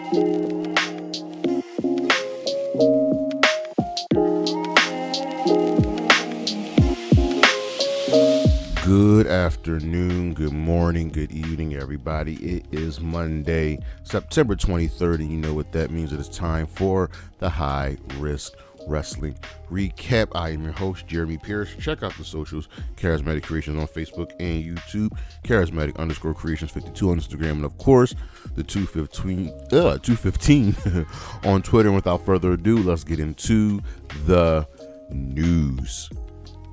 Good afternoon, good morning, good evening, everybody. It is Monday, September 23rd, and you know what that means. It is time for the High Risk Wrestling Recap. I am your host, Jeremy Pierce. Check out the socials, Charismatic Creations on Facebook and YouTube, Charismatic_Creations52 on Instagram, and of course, the 215 on Twitter. And without further ado, let's get into the news.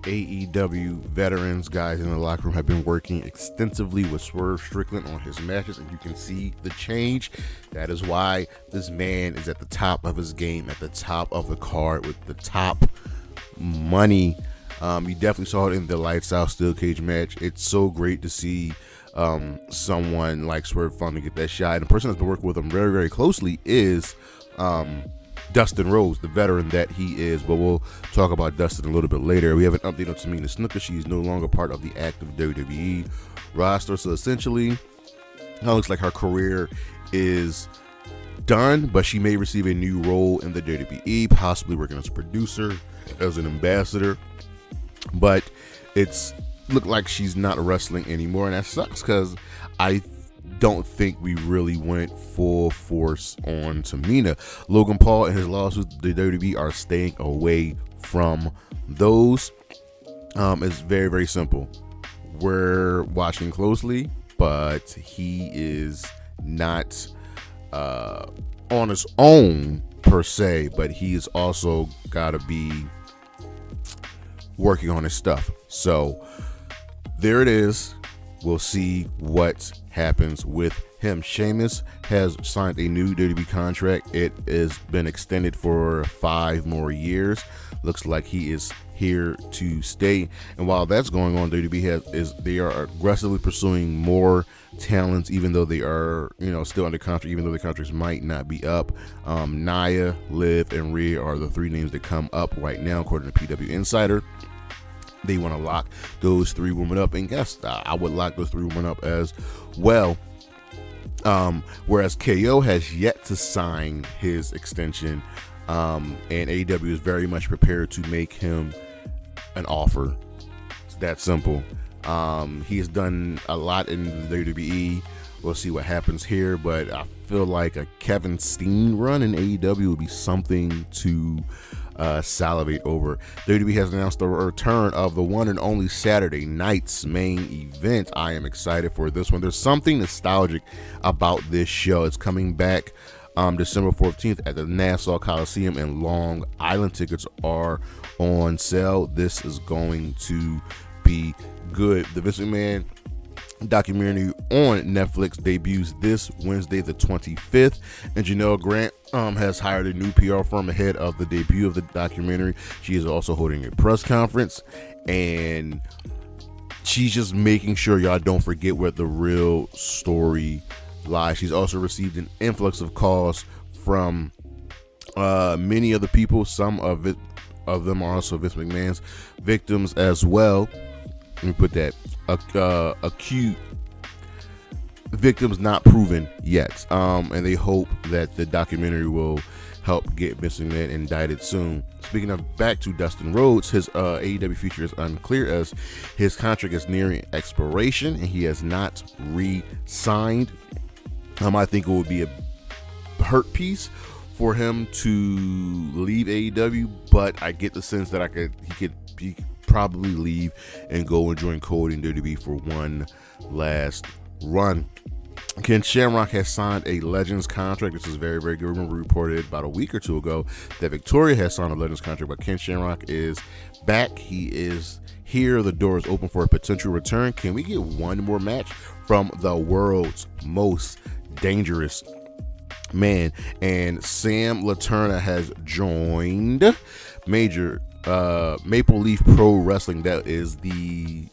AEW veterans, guys in the locker room, have been working extensively with Swerve Strickland on his matches, and you can see the change. That is why this man is at the top of his game, at the top of the card with the top money. You definitely saw it in the Lights Out Steel Cage match. It's so great to see someone like Swerve finally get that shot. And the person that's been working with him very, very closely is Dustin Rhodes, the veteran that he is, but we'll talk about Dustin a little bit later. We have an update on Tamina Snuka. She's no longer part of the active WWE roster, so essentially it looks like her career is done, but she may receive a new role in the WWE, possibly working as a producer, as an ambassador, but it's looked like she's not wrestling anymore, and that sucks because I don't think we really went full force on Tamina. Logan Paul and his lawsuits, the WWE are staying away from those. It's very, very simple. We're watching closely, but he is not on his own per se, but he's also got to be working on his stuff. So there it is. We'll see what happens with him. Sheamus has signed a new WWE contract. It has been extended for 5 more years. Looks like he is here to stay. And while that's going on, WWE they are aggressively pursuing more talents, even though they are, still under contract, even though the contracts might not be up. Nia, Liv, and Rhea are the 3 names that come up right now, according to PW Insider. They want to lock those 3 women up, and guess I would lock those 3 women up as well. Whereas KO has yet to sign his extension, and AEW is very much prepared to make him an offer. It's that simple. He has done a lot in the WWE. We'll see what happens here, but I feel like a Kevin Steen run in AEW would be something to salivate over. WWE has announced the return of the one and only Saturday night's main event. I am excited for this one. There's something nostalgic about this show. It's coming back December 14th at the Nassau Coliseum in Long Island. Tickets are on sale. This is going to be good. The Vince McMahon documentary on Netflix debuts this Wednesday the 25th, and Janelle Grant has hired a new PR firm ahead of the debut of the documentary. She is also holding a press conference, and she's just making sure y'all don't forget where the real story lies. She's also received an influx of calls from many other people. Some of them are also Vince McMahon's victims as well. Let me put that. Acute victims not proven yet, and they hope that the documentary will help get Vince McMahon indicted soon. Speaking of, back to Dustin Rhodes, his AEW future is unclear as his contract is nearing expiration and he has not re-signed. I think it would be a hurt piece for him to leave AEW, but I get the sense that he could probably leave and go and join Cody and WWE for one last run. Ken Shamrock has signed a Legends contract. This is very, very good. Remember, we reported about a week or 2 ago that Victoria has signed a Legends contract, but Ken Shamrock is back. He is here. The door is open for a potential return. Can we get one more match from the world's most dangerous man? And Sam Laterna has joined Maple Leaf Pro Wrestling. That is the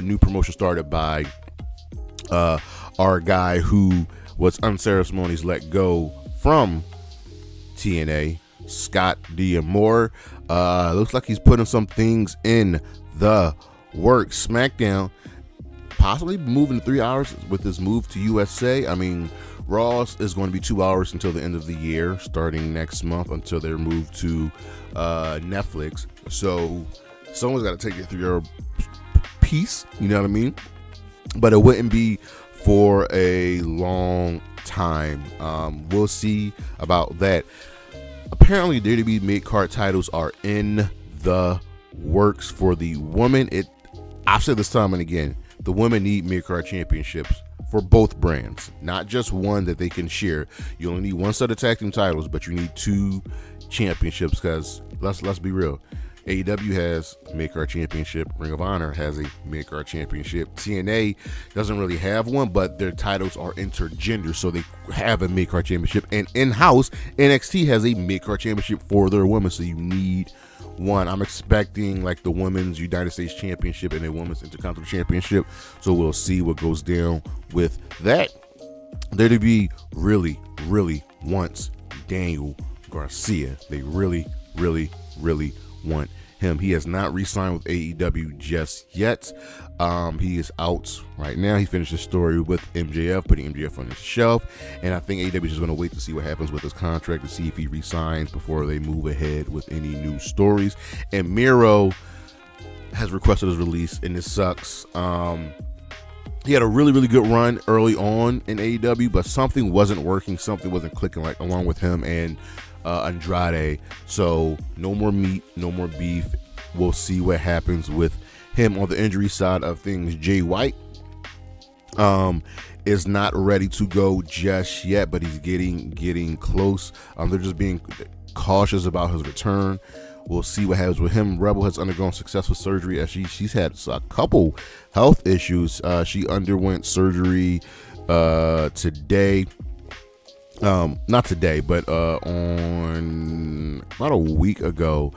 new promotion started by our guy who was unceremoniously let go from TNA, Scott D'Amore. Looks like he's putting some things in the works. SmackDown possibly moving to 3 hours with this move to USA. I mean, Raw is going to be 2 hours until the end of the year, starting next month until they're moved to Netflix. So someone's got to take it through your piece, you know what I mean? But it wouldn't be for a long time. We'll see about that. Apparently, WWE mid-card titles are in the works for the women. I've said this time and again, the women need mid-card championships for both brands, not just one that they can share. You only need one set of tag team titles, but you need 2 championships, because let's be real. AEW has mid-card championship. Ring of Honor has a mid-card championship. TNA doesn't really have one, but their titles are intergender, so they have a mid-card championship. And in-house, NXT has a mid-card championship for their women, so you need one. I'm expecting like the Women's United States Championship and a Women's Intercontinental Championship, so we'll see what goes down with that. WWE really, really wants Daniel Garcia. They really, really, really want him. He has not re-signed with AEW just yet. He is out right now. He finished his story with MJF, putting MJF on his shelf, and I think AEW is just going to wait to see what happens with his contract to see if he re-signs before they move ahead with any new stories. And Miro has requested his release, and this sucks. He had a really, really good run early on in AEW, but something wasn't working, something wasn't clicking like along with him and Andrade. So no more meat, no more beef. We'll see what happens with him. On the injury side of things, Jay White is not ready to go just yet, but he's getting close. They're just being cautious about his return. We'll see what happens with him. Rebel has undergone successful surgery as she's had a couple health issues. She underwent surgery today. Not today, but on about a week ago.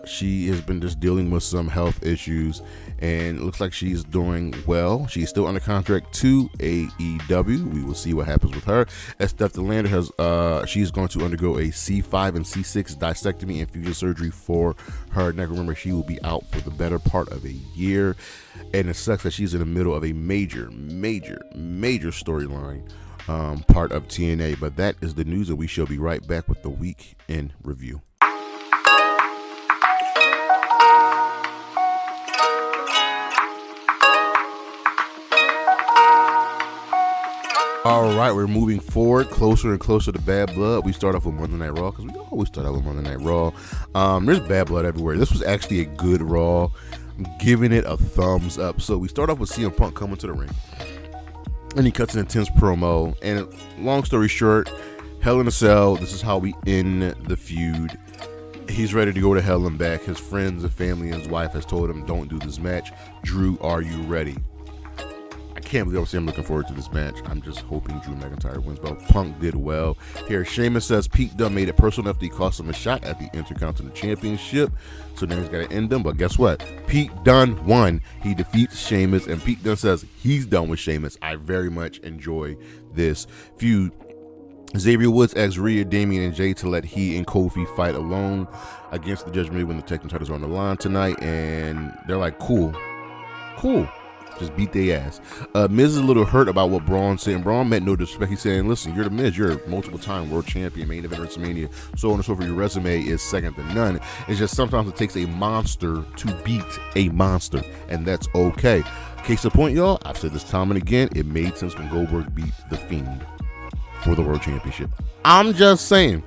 She has been just dealing with some health issues, and it looks like she's doing well. She's still under contract to AEW. We will see what happens with her. As Steph Delander has, she's going to undergo a C5 and C6 dissectomy and fusion surgery for her neck. Remember, she will be out for the better part of a year, and it sucks that she's in the middle of a major storyline. Part of TNA, but that is the news, and we shall be right back with the week in review. All right, we're moving forward, closer and closer to Bad Blood. We start off with Monday Night Raw because we always start out with Monday Night Raw. There's Bad Blood everywhere. This was actually a good Raw. I'm giving it a thumbs up. So we start off with CM Punk coming to the ring, and he cuts an intense promo. And long story short, Hell in a Cell. This is how we end the feud. He's ready to go to hell and back. His friends and family and his wife has told him, don't do this match. Drew, are you ready? I can't believe I'm looking forward to this match. I'm just hoping Drew McIntyre wins, but Punk did well. Here, Sheamus says Pete Dunne made it personal enough to cost him a shot at the Intercontinental Championship, so now he's got to end them. But guess what? Pete Dunne won. He defeats Sheamus, and Pete Dunne says he's done with Sheamus. I very much enjoy this feud. Xavier Woods asks Rhea, Damian, and Jay to let he and Kofi fight alone against the Judgment Day when the tag team titles are on the line tonight, and they're like, cool. Just beat their ass. Miz is a little hurt about what Braun said, and Braun meant no disrespect. He's saying, listen, you're the Miz. You're a multiple-time world champion, main event WrestleMania, so on and so forth. Your resume is second to none. It's just sometimes it takes a monster to beat a monster, and that's okay. Case in point, y'all, I've said this time and again, it made sense when Goldberg beat The Fiend for the world championship. I'm just saying.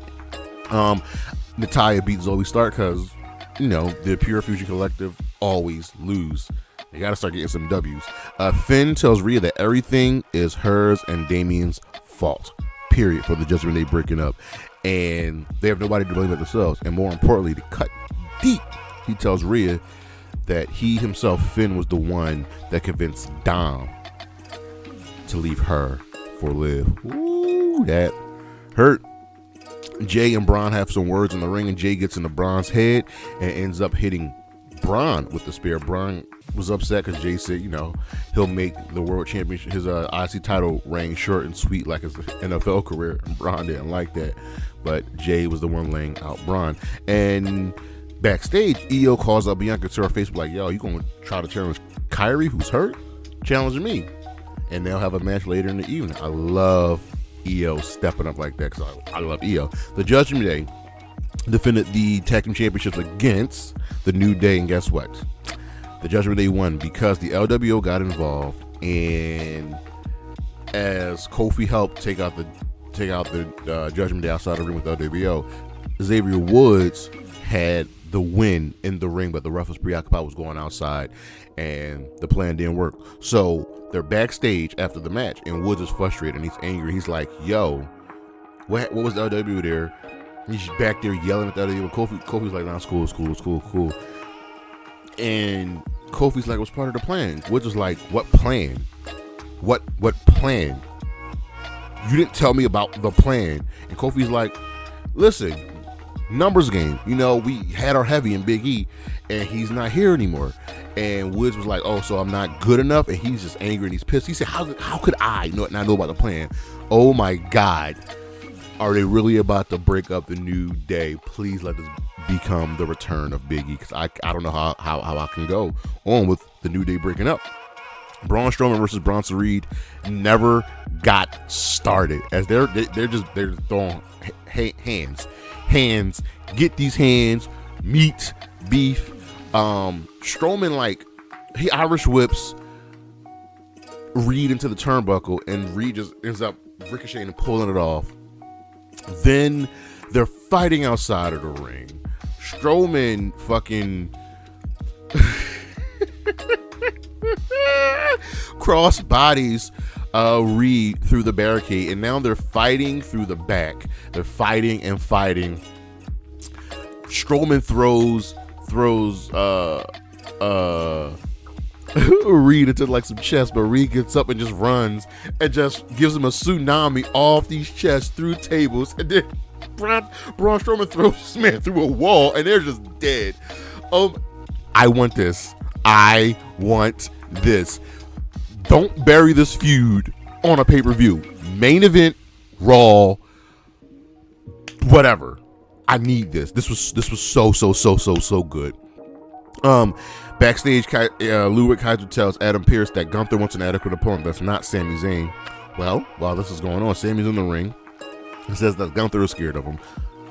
Natalya beat Zoe Stark because, the Pure Fusion Collective always lose. They got to start getting some W's. Finn tells Rhea that everything is hers and Damian's fault, period, for the Judgment Day breaking up. And they have nobody to blame but themselves. And more importantly, to cut deep, he tells Rhea that he himself, Finn, was the one that convinced Dom to leave her for Liv. Ooh, that hurt. Jay and Braun have some words in the ring, and Jay gets into Braun's head and ends up hitting Braun with the spear. Braun was upset because Jay said, he'll make the world championship, his IC title reign short and sweet like his NFL career. And Braun didn't like that, but Jay was the one laying out Braun. And backstage, IYO calls out Bianca to her Facebook like, yo, you gonna try to challenge Kyrie, who's hurt? Challenge me. And they'll have a match later in the evening. I love IYO stepping up like that because I love IYO. The Judgment Day defended the tag team championships against the New Day, and guess what? The Judgment Day won because the LWO got involved, and as Kofi helped take out the Judgment Day outside the ring with LWO, Xavier Woods had the win in the ring, but the ref was preoccupied, was going outside, and the plan didn't work. So they're backstage after the match, and Woods is frustrated and he's angry. He's like, "Yo, what was the LWO there?" He's back there yelling at the LWO. Kofi's like, "Nah, it's cool." And Kofi's like, "What's part of the plan?" Woods was like, "What plan? What plan? You didn't tell me about the plan." And Kofi's like, "Listen, numbers game. You know, we had our heavy in Big E, and he's not here anymore." And Woods was like, "Oh, so I'm not good enough?" And he's just angry and he's pissed. He said, "How could I not know about the plan?" Oh my God. Are they really about to break up the New Day? Please let this become the return of Big E, because I don't know how I can go on with the New Day breaking up. Braun Strowman versus Bronson Reed never got started, as they're throwing hands. Get these hands, meat, beef. Strowman, like, he Irish whips Reed into the turnbuckle, and Reed just ends up ricocheting and pulling it off. Then they're fighting outside of the ring. Strowman fucking cross bodies Reed through the barricade, and now they're fighting through the back. They're fighting. Strowman throws Reed into like some chests, but Reed gets up and just runs and just gives him a tsunami off these chests through tables, and then Braun Strowman throws this man through a wall, and they're just dead. I want this. Don't bury this feud on a pay-per-view. Main event, Raw, whatever. I need this. This was so good. Backstage, Ludwig Kaiser tells Adam Pearce that Gunther wants an adequate opponent. That's not Sami Zayn. Well, while this is going on, Sami's in the ring. He says that Gunther is scared of him.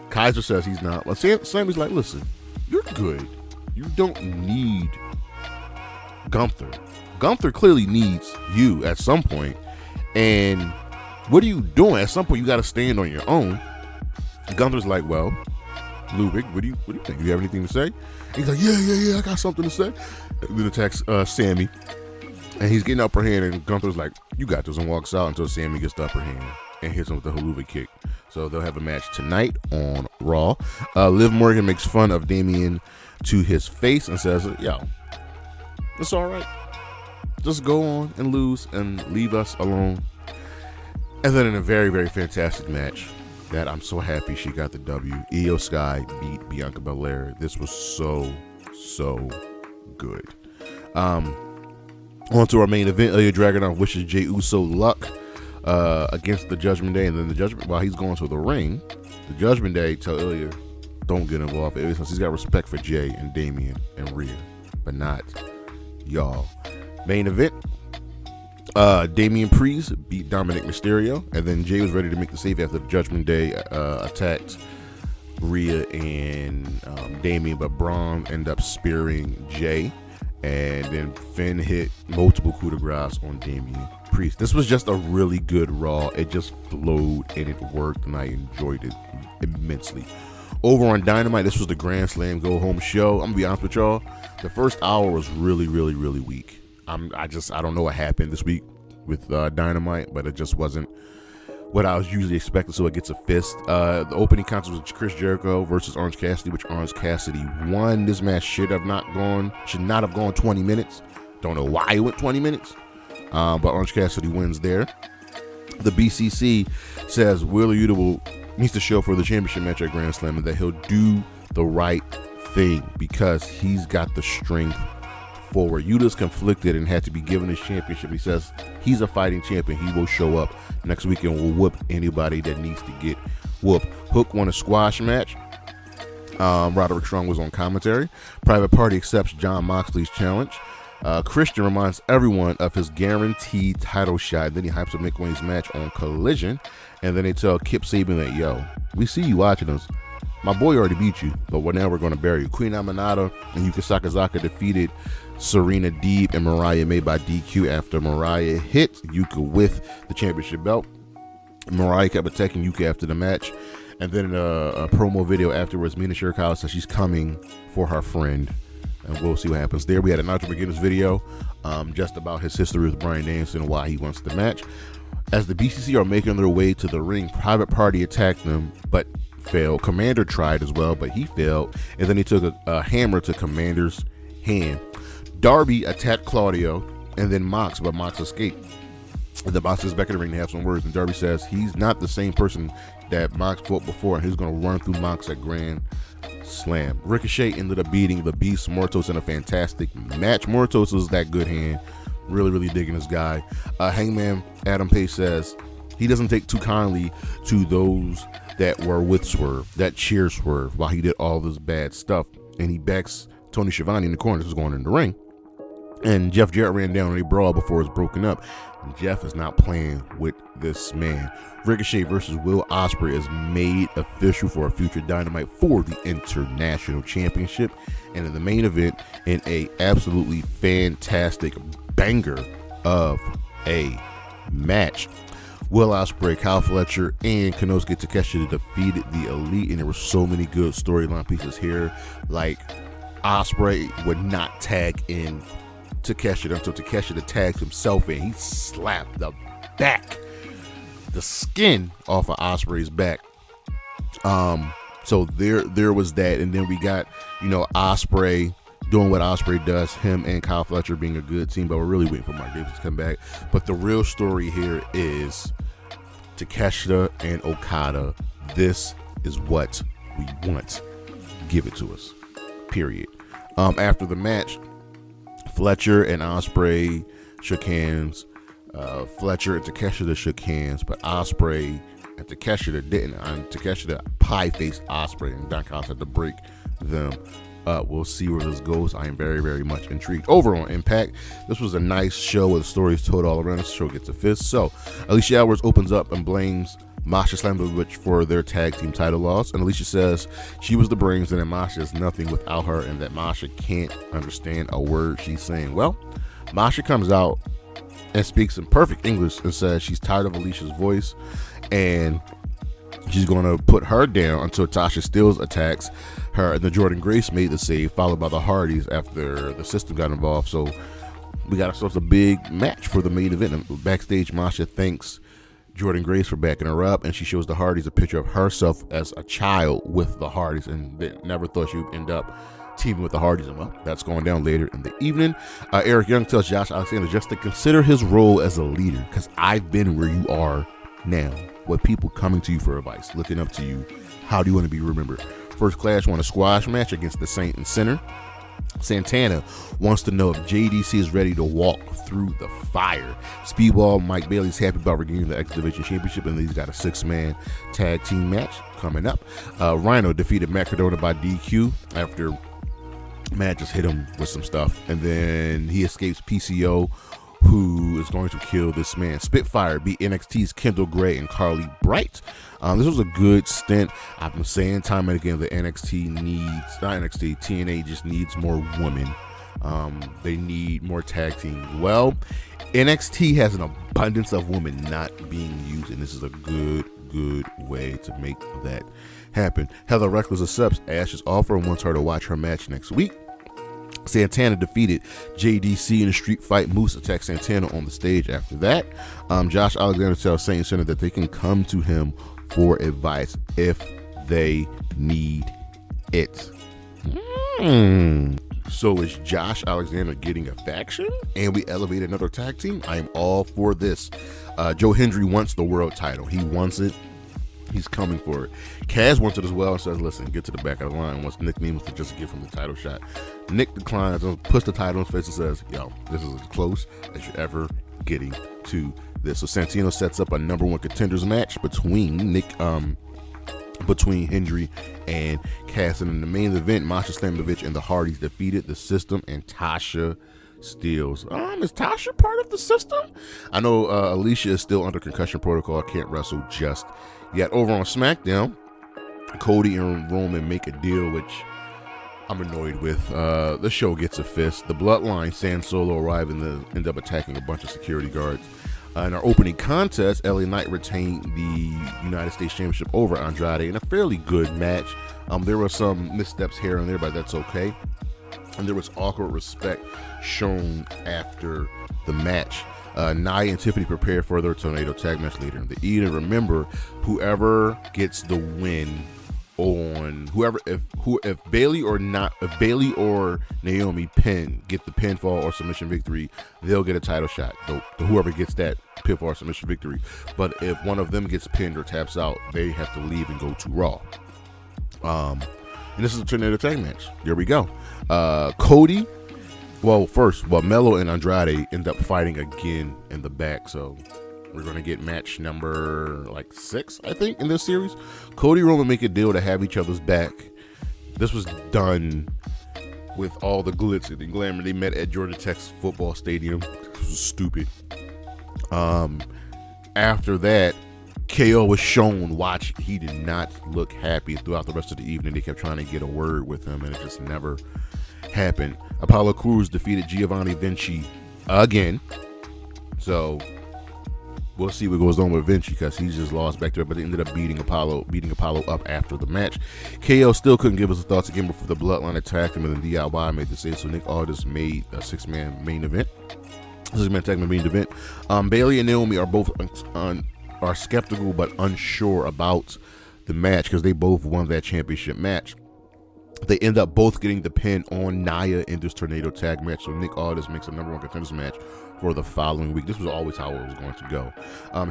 Kaiser says he's not. Well, Sami's like, "Listen, you're good. You don't need Gunther. Gunther clearly needs you at some point. And what are you doing? At some point, you got to stand on your own." Gunther's like, "Well, Ludwig, what do you think? You have anything to say?" He's like, yeah, I got something to say. And then attacks Sami, and he's getting upper hand, and Gunther's like, "You got this," and walks out until Sami gets the upper hand and hits him with the haluva kick. So they'll have a match tonight on Raw. Liv Morgan makes fun of Damian to his face and says, "Yo, it's all right. Just go on and lose and leave us alone." And then in a very, very fantastic match that I'm so happy she got the W, IYO SKY beat Bianca Belair. This was so good. On to our main event. Ilya Dragunov wishes Jey Uso luck against the Judgment Day, and then the Judgment, while he's going to the ring, the Judgment Day tell Ilya, "Don't get involved." Ilya says he's got respect for Jey and Damian and Rhea, but not y'all. Main event. Damian Priest beat Dominic Mysterio, and then Jey was ready to make the save after the Judgment Day attacked Rhea and Damian, but Braun ended up spearing Jey, and then Finn hit multiple coup de grace on Damian Priest. This was just a really good Raw. It just flowed and it worked, and I enjoyed it immensely. Over on Dynamite, this was the Grand Slam Go Home show. I'm gonna be honest with y'all, the first hour was really weak. I don't know what happened this week with Dynamite, but it just wasn't what I was usually expecting, so it gets a fist. The opening contest was Chris Jericho versus Orange Cassidy, which Orange Cassidy won. This match should not have gone 20 minutes. Don't know why it went 20 minutes, but Orange Cassidy wins there. The BCC says Wheeler Yuta needs to show for the championship match at Grand Slam, and that he'll do the right thing because he's got the strength forward. Yuta's conflicted and had to be given his championship. He says he's a fighting champion. He will show up next week and will whoop anybody that needs to get whooped. Hook won a squash match. Roderick Strong was on commentary. Private Party accepts Jon Moxley's challenge. Christian reminds everyone of his guaranteed title shot. Then he hypes up Nick Wayne's match on Collision. And then they tell Kip Sabian that, yo, we see you watching us. My boy already beat you, but now we're going to bury you. Queen Aminata and Yuka Sakazaki defeated Serena Deeb and Mariah May by DQ after Mariah hit Yuka with the championship belt. Mariah kept attacking Yuka after the match. And then in a promo video afterwards, Mina Shirakawa says she's coming for her friend. And we'll see what happens there. We had a Nigel McGuinness video just about his history with Bryan Danielson and why he wants the match. As the BCC are making their way to the ring, Private Party attacked them, but failed. Commander tried as well, but he failed. And then he took a hammer to Commander's hand. Darby attacked Claudio and then Mox, but Mox escaped. The Mox is back in the ring to have some words, and Darby says he's not the same person that Mox fought before, and he's going to run through Mox at Grand Slam. Ricochet ended up beating the Beast Mortos in a fantastic match. Mortos is that good hand. Really, really digging this guy. Hangman Adam Page says he doesn't take too kindly to those that were with Swerve, that cheer Swerve while he did all this bad stuff. And he backs Tony Schiavone in the corner. This is going in the ring. And Jeff Jarrett ran down in a brawl before it was broken up. And Jeff is not playing with this man. Ricochet versus Will Ospreay is made official for a future Dynamite for the International Championship. And in the main event, in a absolutely fantastic banger of a match, Will Ospreay, Kyle Fletcher, and Konosuke Takeshita defeated the Elite, and there were so many good storyline pieces here. Like, Ospreay would not tag in Takeshita until Takeshita tagged himself in. He slapped the skin off of Ospreay's back. So there was that, and then we got, Ospreay doing what Ospreay does, him and Kyle Fletcher being a good team, but we're really waiting for Mark Davis to come back. But the real story here is Takeshita and Okada. This is what we want. Give it to us. Period. After the match, Fletcher and Ospreay shook hands. Fletcher and Takeshita shook hands, but Ospreay and Takeshita didn't. And Takeshita pie-faced Ospreay, and Don Callis had to break them. We'll see where this goes. I am very, very much intrigued. Over on Impact, this was a nice show with stories told all around. The show gets a fist. So, Alicia Edwards opens up and blames Masha Slamovich for their tag team title loss. And Alicia says she was the brains and that Masha is nothing without her and that Masha can't understand a word she's saying. Well, Masha comes out and speaks in perfect English and says she's tired of Alicia's voice and she's going to put her down until Tasha Steelz attacks her. And the Jordan Grace made the save, followed by the Hardys after the system got involved. So we got ourselves a big match for the main event. And backstage, Masha thanks Jordan Grace for backing her up, and she shows the Hardys a picture of herself as a child with the Hardys, and they never thought she would end up teaming with the Hardys. And well, that's going down later in the evening. Eric Young tells Josh Alexander just to consider his role as a leader, because I've been where you are now, with people coming to you for advice, looking up to you. How do you want to be remembered? First Clash won a squash match against the Saint and Sinner. Santana wants to know if JDC is ready to walk through the fire. Speedball Mike Bailey's happy about regaining the X Division Championship, and he's got a 6-man tag team match coming up. Rhino defeated Matt Cardona by DQ after Matt just hit him with some stuff, and then he escapes PCO, who is going to kill this man. Spitfire beat NXT's Kendall Gray and Carly Bright. This was a good stint. I've been saying time and again that TNA just needs more women. They need more tag teams. Well, NXT has an abundance of women not being used, and this is a good way to make that happen. Heather Reckless accepts Ash's offer and wants her to watch her match next week. Santana defeated JDC in a street fight. Moose attacked Santana on the stage after that. Josh Alexander tells Saint Center that they can come to him for advice if they need it. So is Josh Alexander getting a faction and we elevate another tag team? I am all for this. Joe Hendry wants the world title. He wants it. He's coming for it. Kaz wants it as well and says, listen, get to the back of the line. Wants Nick Nemeth to just give him the title shot. Nick declines and puts the title in his face and says, yo, this is as close as you're ever getting to this. So Santino sets up a number one contenders match between Hendry and Kaz. And in the main event, Masha Slamovich and the Hardys defeated the System and Tasha steals. Is Tasha part of the system? I know Alicia is still under concussion protocol. Can't wrestle just yet. Over on SmackDown, Cody and Roman make a deal, which I'm annoyed with. The show gets a fist. The Bloodline, San Solo arrive and end up attacking a bunch of security guards. In our opening contest, LA Knight retained the United States Championship over Andrade in a fairly good match. There were some missteps here and there, but that's okay. And there was awkward respect shown after the match. Nia and Tiffany prepare for their tornado tag match later in the evening. Remember, whoever gets the win on if Bayley or Naomi get the pinfall or submission victory, they'll get a title shot. Whoever gets that pinfall or submission victory. But if one of them gets pinned or taps out, they have to leave and go to Raw. And this is a tornado tag match. There we go. Cody. Melo and Andrade end up fighting again in the back. So we're going to get match number 6, I think, in this series. Cody and Roman make a deal to have each other's back. This was done with all the glitz and glamour. They met at Georgia Tech's football stadium. This was stupid. After that, KO was shown. Watch, he did not look happy throughout the rest of the evening. They kept trying to get a word with him, and it just never happened. Apollo Crews defeated Giovanni Vinci again. So we'll see what goes on with Vinci, because he's just lost back there, but they ended up beating Apollo up after the match. KO still couldn't give us his thoughts again before the Bloodline attacked him, and the DIY made the save. So Nick Aldis made a 6-man main event. 6-man tag main event. Bayley and Naomi are both are skeptical but unsure about the match because they both won that championship match. They end up both getting the pin on Nia in this tornado tag match. So Nick Aldis makes a number 1 contenders match for the following week. This was always how it was going to go.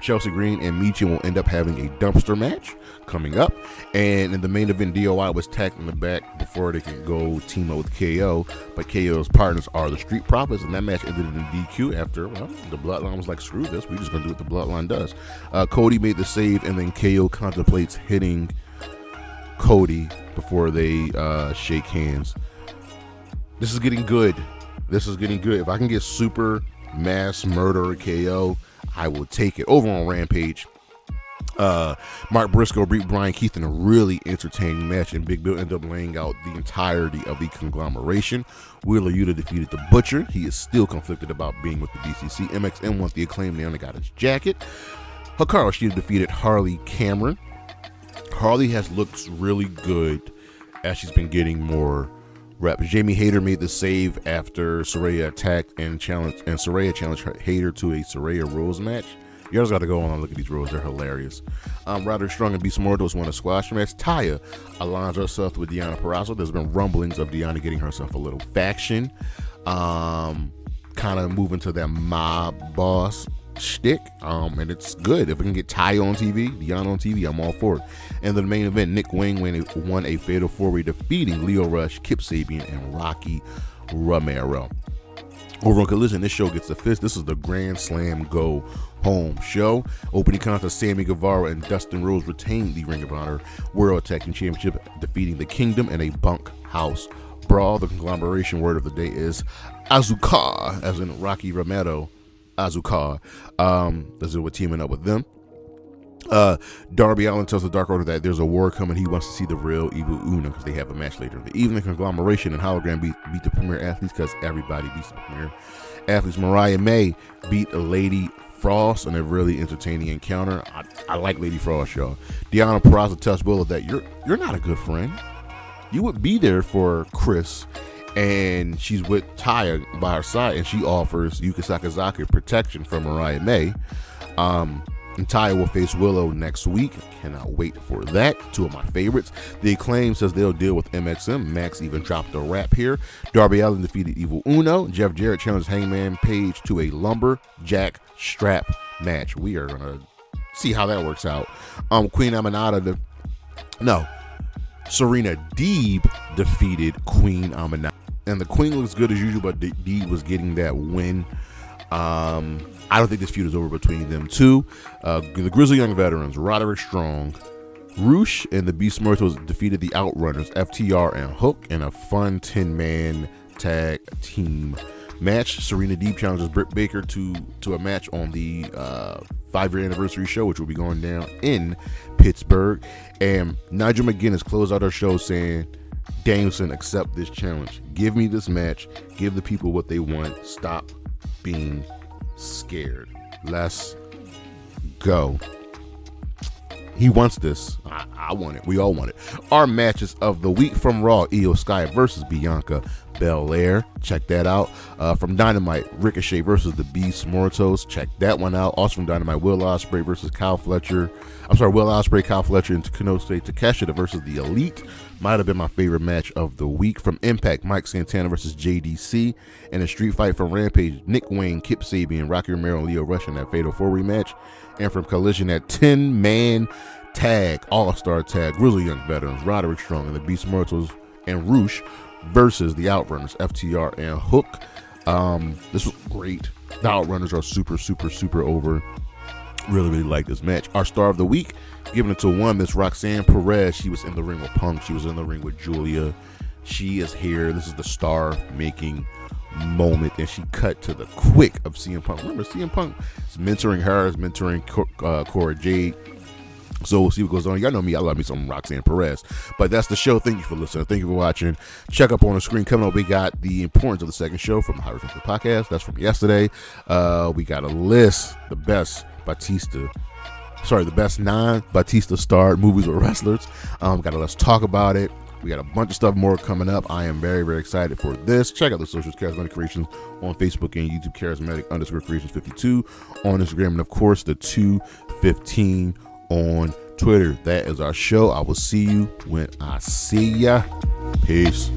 Chelsea Green and Michin will end up having a dumpster match coming up. And in the main event, DOI was tagged in the back before they can go team up with KO. But KO's partners are the Street Profits, and that match ended in DQ after, the Bloodline was like, screw this. We're just going to do what the Bloodline does. Cody made the save, and then KO contemplates hitting Cody before they shake hands. This is getting good. If I can get super mass murder KO, I will take it. Over on Rampage, Mark Briscoe beat Brian Keith in a really entertaining match, and Big Bill ended up laying out the entirety of the conglomeration. Wheeler Yuta defeated the Butcher. He is still conflicted about being with the BCC. MXM won the Acclaim. They only got his jacket. Hikaru Shida defeated Harley Cameron. Harley has looked really good as she's been getting more reps. Jamie Hayter made the save after Saraya attacked and Saraya challenged Hayter to a Saraya Rose match. You guys got to go on and look at these rules. They're hilarious. Roderick Strong and Beast Mortos won a squash match. Taya aligns herself with Deonna Purrazzo. There's been rumblings of Deonna getting herself a little faction. Kind of moving to that mob boss shtick, and it's good. If we can get Ty on TV, Deonna on TV, I'm all for it. And the main event, Nick Wayne won a fatal 4-way, defeating Leo Rush, Kip Sabian, and Rocky Romero. Over on Collision, this show gets a fist. This is the Grand Slam Go Home show. Opening contest, Sammy Guevara and Dustin Rhodes retained the Ring of Honor World Tag Team Championship, defeating the Kingdom in a bunkhouse brawl. The conglomeration word of the day is Azucar, as in Rocky Romero. Azucar. We're teaming up with them. Darby Allin tells the Dark Order that there's a war coming. He wants to see the real Evil Uno because they have a match later in the evening. Conglomeration and Hologram beat the Premier Athletes because everybody beats the Premier Athletes. Mariah May beat Lady Frost in a really entertaining encounter. I like Lady Frost, y'all. Deonna Purrazzo tells Willow that you're not a good friend. You would be there for Chris, and she's with Taya by her side, and she offers Yuka Sakazaki protection from Mariah May. And Taya will face Willow next week. Cannot wait for that. 2 of my favorites. The Acclaim says they'll deal with MXM. Max even dropped a rap here. Darby Allin defeated Evil Uno. Jeff Jarrett challenged Hangman Page to a lumberjack strap match. We are gonna see how that works out. Serena Deeb defeated Queen Aminata. And the Queen looks good as usual, but Deeb was getting that win. I don't think this feud is over between them two. The Grizzled Young Veterans, Roderick Strong, Roosh, and the Beast Mortos defeated the Outrunners, FTR and Hook, in a fun 10-man tag team match. Serena Deeb challenges Britt Baker to a match on the 5-year anniversary show, which will be going down in Pittsburgh. And Nigel McGuinness closed out our show saying, Danielson, accept this challenge. Give me this match. Give the people what they want. Stop being scared. Let's go. He wants this. I want it. We all want it. Our matches of the week from Raw: IYO SKY versus Bianca Belair. Check that out. From Dynamite, Ricochet versus the Beast Mortos. Check that one out. Also from Dynamite, Will Ospreay versus Kyle Fletcher. Will Ospreay, Kyle Fletcher, and Konosuke Takeshita versus the Elite. Might have been my favorite match of the week. From Impact, Mike Santana versus JDC. And a street fight from Rampage, Nick Wayne, Kip Sabian, Rocky Romero, and Leo Rush in that Fatal 4 rematch. And from Collision, that 10-man tag, all-star tag, Grizzled Young Veterans, Roderick Strong, and the Beast Mortos and Roosh versus the Outrunners, FTR and Hook. This was great. The Outrunners are super, super, super over. Really, really like this match. Our star of the week, giving it to one, Miss Roxanne Perez. She was in the ring with Punk. She was in the ring with Julia. She is here. This is the star-making moment, and she cut to the quick of CM Punk. Remember, CM Punk is mentoring her, is mentoring Cora Jade. So we'll see what goes on. Y'all know me. I love me some Roxanne Perez. But that's the show. Thank you for listening. Thank you for watching. Check up on the screen. Coming up, we got the importance of the second show from the High Resistance Podcast. That's from yesterday. We got a list, the best non-Batista starred movies with wrestlers. Got a Let's Talk About It. We got a bunch of stuff more coming up. I am very, very excited for this. Check out the socials, Charismatic Creations on Facebook and YouTube, Charismatic_Creations52 on Instagram, and of course the 215 on Twitter. That is our show. I will see you when I see ya. Peace.